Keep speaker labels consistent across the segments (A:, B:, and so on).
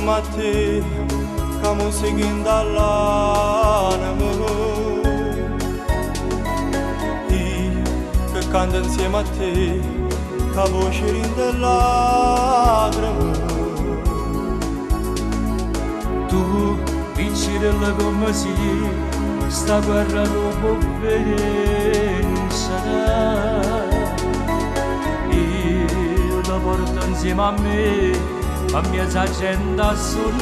A: insieme a te, che musica in dall'anima. Io che canto insieme a te, che voce rinde lacrime.
B: Tu, piccirella come si, sta guerra non può vincere. Io la porto insieme a me, ma mia gente a suonare,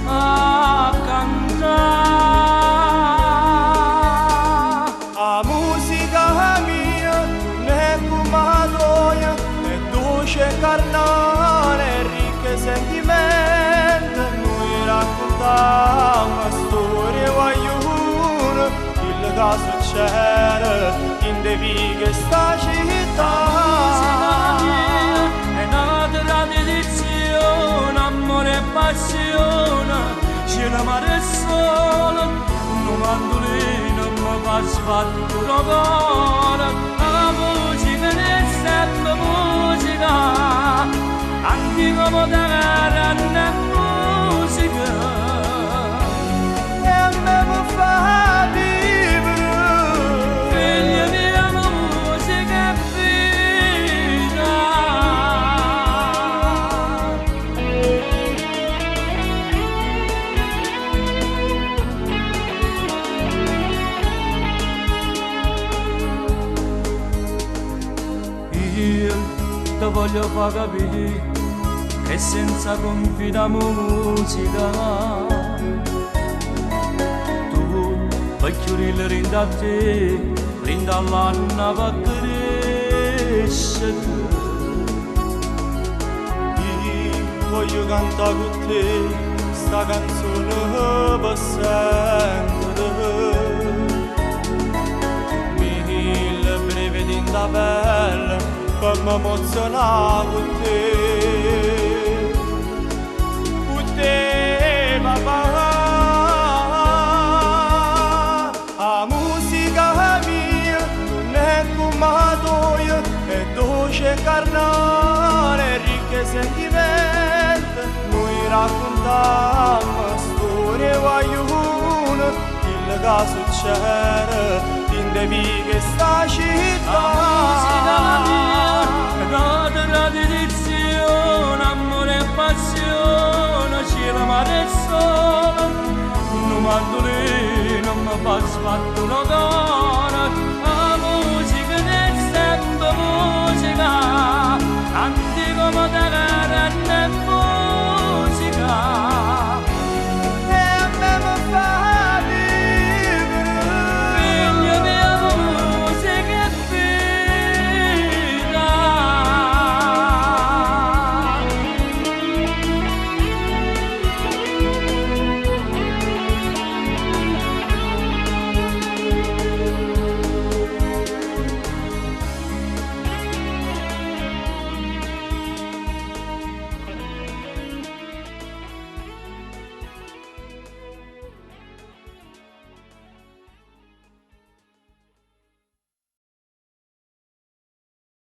B: a cantare.
A: La musica mia non è come la tua, è dolce carnale, ricche sentimenti. Noi raccontiamo una storia guagliona, quello che succede in de vighe sta città.
B: Amore e passione, c'è l'amore solo, un mandolino mi fa sbattere il cuore. La musica è sempre musica, anche come da grande musica.
A: E a me mi fa vivere,
B: figlia mia, musica è vita. Io ti voglio far capire che senza confidiamo musica. Tu vai chiudere rinda a te, rinda all'anna va crescere.
A: io voglio cantare con te sta canzone per sempre. Mille brividi in da pelle per m'emozionare con te. Con te, papà. La musica mia non è come la tua, è dolce carnale, ricche sentimenti. Noi raccontiamo storie guaglione, quello che succede in de vighe sta città.
B: Tradizione, amore e passione, c'è l'amore solo, un mandolino mi fa sbattere il cuore.